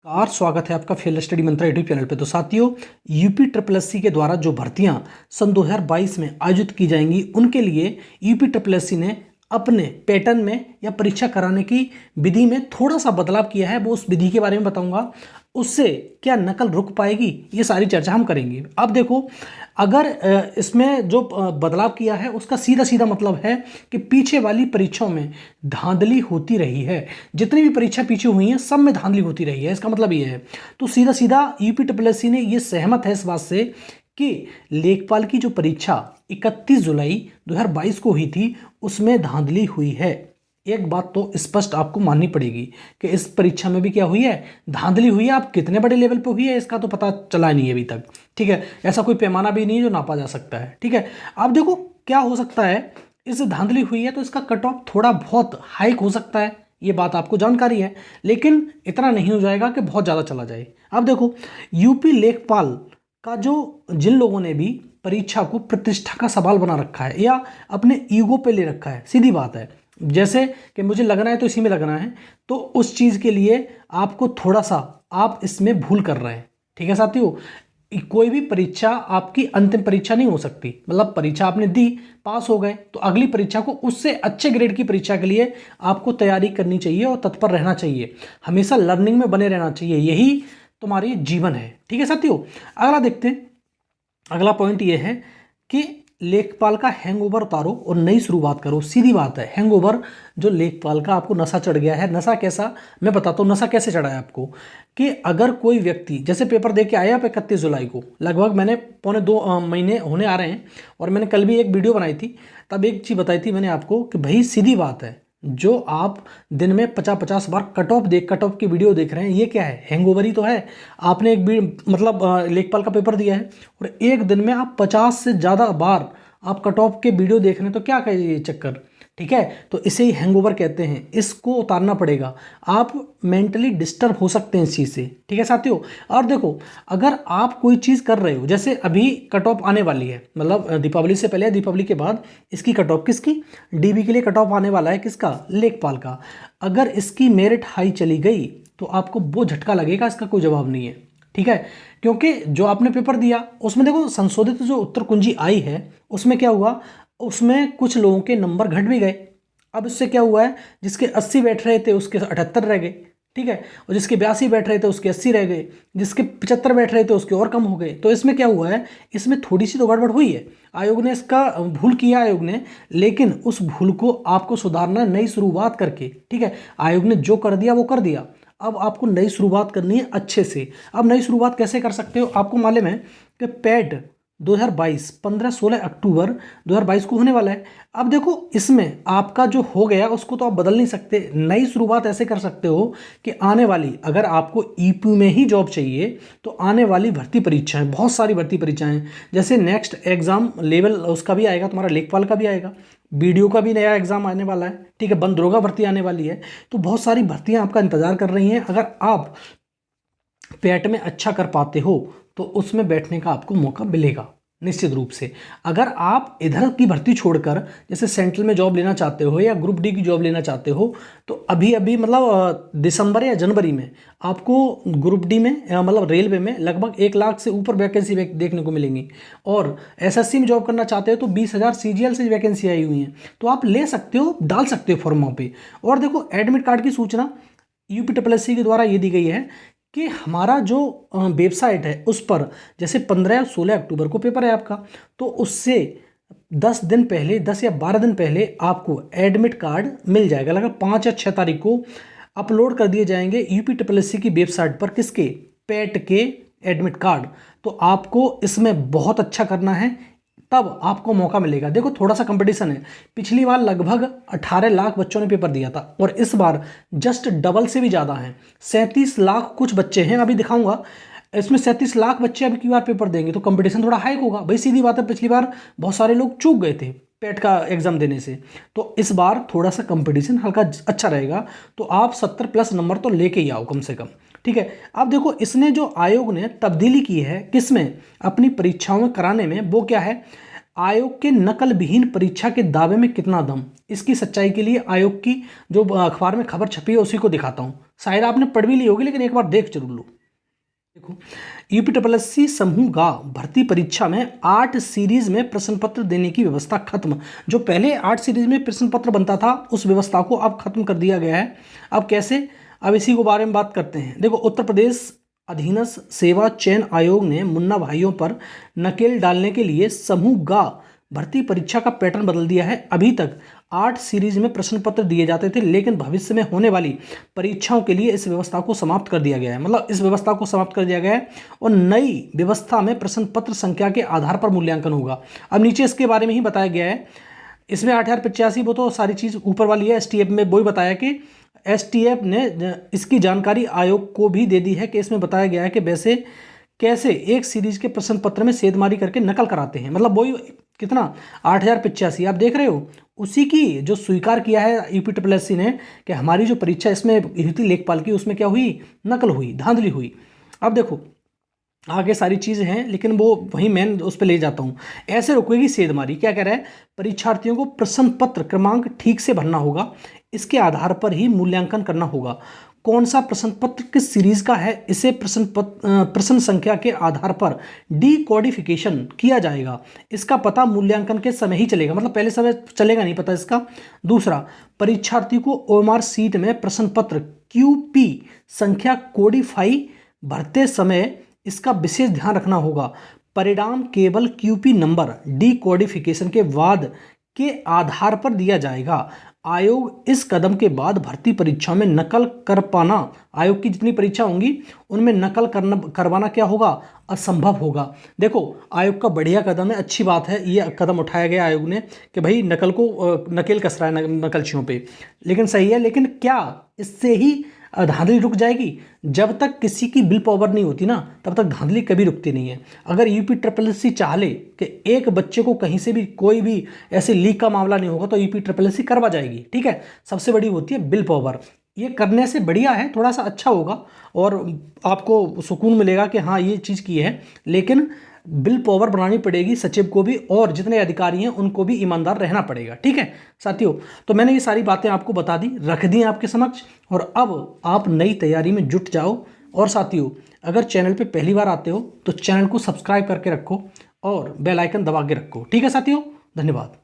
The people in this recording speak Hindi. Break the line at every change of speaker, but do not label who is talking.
कार स्वागत है आपका फेल स्टडी मंत्रा यूट्यूब चैनल पे। तो साथियों, यूपी ट्रिपल एससी के द्वारा जो भर्तियां सन 2022 में आयोजित की जाएंगी उनके लिए यूपी ट्रिपल एससी ने अपने पैटर्न में या परीक्षा कराने की विधि में थोड़ा सा बदलाव किया है। वो उस विधि के बारे में बताऊंगा। उससे क्या नकल रुक पाएगी, ये सारी चर्चा हम करेंगे। अब देखो, अगर इसमें जो बदलाव किया है उसका सीधा सीधा मतलब है कि पीछे वाली परीक्षाओं में धांधली होती रही है। जितनी भी परीक्षा पीछे हुई हैं सब में धांधली होती रही है, इसका मतलब ये है। तो सीधा सीधा यूपी ट्रिपल एससी ने ये सहमत है इस बात से कि लेखपाल की जो परीक्षा 31 जुलाई 2022 को हुई थी उसमें धांधली हुई है। एक बात तो स्पष्ट आपको माननी पड़ेगी कि इस परीक्षा में भी क्या हुई है, धांधली हुई है। आप कितने बड़े लेवल पे हुई है इसका तो पता चला नहीं है अभी तक, ठीक है। ऐसा कोई पैमाना भी नहीं है जो नापा जा सकता है, ठीक है। अब देखो क्या हो सकता है, इस धांधली हुई है तो इसका कट ऑफ थोड़ा बहुत हाइक हो सकता है, ये बात आपको जानकारी है, लेकिन इतना नहीं हो जाएगा कि बहुत ज़्यादा चला जाए। अब देखो, यूपी लेखपाल का जो जिन लोगों ने भी परीक्षा को प्रतिष्ठा का सवाल बना रखा है या अपने ईगो पे ले रखा है, सीधी बात है, जैसे कि मुझे लगना है तो इसी में लगना है, तो उस चीज़ के लिए आपको थोड़ा सा आप इसमें भूल कर रहे हैं, ठीक है साथियों। कोई भी परीक्षा आपकी अंतिम परीक्षा नहीं हो सकती। मतलब परीक्षा आपने दी, पास हो गए, तो अगली परीक्षा को उससे अच्छे ग्रेड की परीक्षा के लिए आपको तैयारी करनी चाहिए और तत्पर रहना चाहिए। हमेशा लर्निंग में बने रहना चाहिए, यही तुम्हारी जीवन है, ठीक है साथियों। अगला देखते हैं। अगला पॉइंट ये है कि लेखपाल का हैंगओवर उतारो और नई शुरुआत करो। सीधी बात है, हैंगओवर जो लेखपाल का आपको नशा चढ़ गया है। नशा कैसा, मैं बताता हूँ नशा कैसे चढ़ा है आपको। कि अगर कोई व्यक्ति जैसे पेपर दे के आया आप 31 जुलाई को, लगभग मैंने पौने 2 महीने होने आ रहे हैं, और मैंने कल भी एक वीडियो बनाई थी, तब एक चीज़ बताई थी मैंने आपको कि भाई सीधी बात है, जो आप दिन में 50-50 बार कट ऑफ की वीडियो देख रहे हैं, ये क्या है, हैंगओवर ही तो है। आपने मतलब लेखपाल का पेपर दिया है और एक दिन में आप 50 से ज़्यादा बार आप कट ऑफ के वीडियो देख रहे हैं, तो क्या कहे ये चक्कर, ठीक है। तो इसे ही हैंगओवर कहते हैं, इसको उतारना पड़ेगा। आप मेंटली डिस्टर्ब हो सकते हैं इस चीज़ से, ठीक है साथियों। और देखो, अगर आप कोई चीज़ कर रहे हो, जैसे अभी कट ऑफ आने वाली है, मतलब दीपावली से पहले, दीपावली के बाद इसकी कट ऑफ, किसकी, डीबी के लिए कट ऑफ आने वाला है, किसका, लेखपाल का। अगर इसकी मेरिट हाई चली गई तो आपको वो झटका लगेगा, इसका कोई जवाब नहीं है, ठीक है। क्योंकि जो आपने पेपर दिया उसमें देखो, संशोधित जो उत्तर कुंजी आई है उसमें क्या हुआ, उसमें कुछ लोगों के नंबर घट भी गए। अब इससे क्या हुआ है, जिसके 80 बैठ रहे थे उसके 78 रह गए, ठीक है। और जिसके 82 बैठ रहे थे उसके 80 रह गए, जिसके 75 बैठ रहे थे उसके और कम हो गए। तो इसमें क्या हुआ है, इसमें थोड़ी सी तो गड़बड़ हुई है। आयोग ने इसका भूल किया आयोग ने, लेकिन उस भूल को आपको सुधारना नई शुरुआत करके, ठीक है। आयोग ने जो कर दिया वो कर दिया, अब आपको नई शुरुआत करनी है अच्छे से। अब नई शुरुआत कैसे कर सकते हो, आपको मालूम है कि पैट 2022 15-16 अक्टूबर 2022 को होने वाला है। अब देखो, इसमें आपका जो हो गया उसको तो आप बदल नहीं सकते। नई शुरुआत ऐसे कर सकते हो कि आने वाली, अगर आपको ईपी में ही जॉब चाहिए तो आने वाली भर्ती परीक्षाएं, बहुत सारी भर्ती परीक्षाएं, जैसे नेक्स्ट एग्जाम लेवल उसका भी आएगा, तुम्हारा लेखपाल का भी आएगा, बीडीओ का भी नया एग्जाम आने वाला है, ठीक है, बंद दरोगा भर्ती आने वाली है। तो बहुत सारी भर्तियां आपका इंतजार कर रही हैं। अगर आप पैट में अच्छा कर पाते हो तो उसमें बैठने का आपको मौका मिलेगा निश्चित रूप से। अगर आप इधर की भर्ती छोड़कर जैसे सेंट्रल में जॉब लेना चाहते हो या ग्रुप डी की जॉब लेना चाहते हो, तो अभी अभी मतलब दिसंबर या जनवरी में आपको ग्रुप डी में मतलब रेलवे में लगभग 1 लाख से ऊपर वैकेंसी देखने को मिलेंगी। और एसएससी में जॉब करना चाहते हो तो 20,000 सीजीएल से वैकेंसी आई हुई हैं, तो आप ले सकते हो, डाल सकते हो फॉर्मों पे। और देखो, एडमिट कार्ड की सूचना यूपी ट्रिपल एससी के द्वारा ये दी गई है कि हमारा जो वेबसाइट है उस पर, जैसे 15 या 16 अक्टूबर को पेपर है आपका, तो उससे 10 दिन पहले, 10 या 12 दिन पहले आपको एडमिट कार्ड मिल जाएगा। लगभग 5 या 6 तारीख को अपलोड कर दिए जाएंगे यूपी ट्रिपल एससी की वेबसाइट पर, किसके, पैट के एडमिट कार्ड। तो आपको इसमें बहुत अच्छा करना है, तब आपको मौका मिलेगा। देखो, थोड़ा सा कंपटीशन है। पिछली बार लगभग 18 लाख बच्चों ने पेपर दिया था और इस बार जस्ट डबल से भी ज़्यादा हैं, 37 लाख कुछ बच्चे हैं, अभी दिखाऊंगा। इसमें 37 लाख बच्चे अभी की बार पेपर देंगे, तो कंपटीशन थोड़ा हाई होगा भाई, सीधी बात है। पिछली बार बहुत सारे लोग चूक गए थे पेट का एग्जाम देने से, तो इस बार थोड़ा सा कंपटीशन हल्का अच्छा रहेगा। तो आप 70+ नंबर तो लेके ही आओ कम से कम, ठीक है। अब देखो, इसने जो आयोग ने तब्दीली की है किसमें, अपनी परीक्षाओं में कराने में, वो क्या है, आयोग के नकल विहीन परीक्षा के दावे में कितना दम। इसकी सच्चाई के लिए आयोग की जो अखबार में खबर छपी है उसी को दिखाता हूँ। शायद आपने पढ़ भी ली होगी, लेकिन एक बार देख जरूर लो। देखो, यूपीएससी समूह गा भर्ती परीक्षा में 8 सीरीज में प्रश्न पत्र देने की व्यवस्था खत्म। जो पहले 8 सीरीज में प्रश्न पत्र बनता था उस व्यवस्था को अब खत्म कर दिया गया है। अब कैसे, अब इसी के बारे में बात करते हैं। देखो, उत्तर प्रदेश अधीनस्थ सेवा चयन आयोग ने मुन्ना भाइयों पर नकेल डालने के लिए समूह गा भर्ती परीक्षा का पैटर्न बदल दिया है। अभी तक 8 सीरीज में प्रश्न पत्र दिए जाते थे, लेकिन भविष्य में होने वाली परीक्षाओं के लिए इस व्यवस्था को समाप्त कर दिया गया है। मतलब इस व्यवस्था को समाप्त कर दिया गया है और नई व्यवस्था में प्रश्न पत्र संख्या के आधार पर मूल्यांकन होगा। अब नीचे इसके बारे में ही बताया गया है। इसमें 8085 वो तो सारी चीज़ ऊपर वाली है। एसटीएफ में वही बताया कि एसटीएफ ने इसकी जानकारी आयोग को भी दे दी है कि इसमें बताया गया है कि वैसे कैसे एक सीरीज के प्रश्न पत्र में सेधमारी करके नकल कराते हैं। मतलब वही कितना 8085 आप देख रहे हो, उसी की जो स्वीकार किया है यूपीएससी ने कि हमारी जो परीक्षा इसमें हुई थी लेखपाल की, उसमें क्या हुई, नकल हुई, धांधली हुई। अब देखो आगे सारी चीज़ें हैं, लेकिन वो वही मैं उस पर ले जाता हूँ। ऐसे रुकेगी सेधमारी। क्या कह रहा है, परीक्षार्थियों को प्रश्न पत्र क्रमांक ठीक से भरना होगा, इसके आधार पर ही मूल्यांकन करना होगा। कौन सा प्रश्न पत्र किस सीरीज का है, इसे प्रश्न संख्या के आधार पर डीकोडिफिकेशन किया जाएगा। इसका पता मूल्यांकन के समय ही चलेगा, मतलब पहले समय चलेगा नहीं पता इसका। दूसरा, परीक्षार्थी को ओएमआर सीट में प्रश्न पत्र क्यूपी संख्या कोडिफाई भरते समय इसका विशेष ध्यान रखना होगा। परिणाम केवल क्यूपी नंबर डीकोडिफिकेशन के बाद के आधार पर दिया जाएगा। आयोग इस कदम के बाद भर्ती परीक्षाओं में नकल कर पाना, आयोग की जितनी परीक्षा होंगी उनमें नकल करवाना क्या होगा, असंभव होगा। देखो, आयोग का बढ़िया कदम है, अच्छी बात है, ये कदम उठाया गया आयोग ने कि भाई नकल को नकेल कस रहा है नकलचियों पे, लेकिन सही है। लेकिन क्या इससे ही धांधली रुक जाएगी? जब तक किसी की विल पावर नहीं होती ना, तब तक धांधली कभी रुकती नहीं है। अगर यूपीएससी चाह ले कि एक बच्चे को कहीं से भी कोई भी ऐसे लीक का मामला नहीं होगा, तो यूपीएससी करवा जाएगी। ठीक है, सबसे बड़ी होती है विल पावर। ये करने से बढ़िया है, थोड़ा सा अच्छा होगा और आपको सुकून मिलेगा कि हाँ ये चीज़ की है। लेकिन बिल पावर बनानी पड़ेगी सचिव को भी, और जितने अधिकारी हैं उनको भी ईमानदार रहना पड़ेगा। ठीक है साथियों, तो मैंने ये सारी बातें आपको बता दी, रख दी आपके समक्ष, और अब आप नई तैयारी में जुट जाओ। और साथियों, अगर चैनल पे पहली बार आते हो तो चैनल को सब्सक्राइब करके रखो और बेल आइकन दबा के रखो। ठीक है साथियों, धन्यवाद।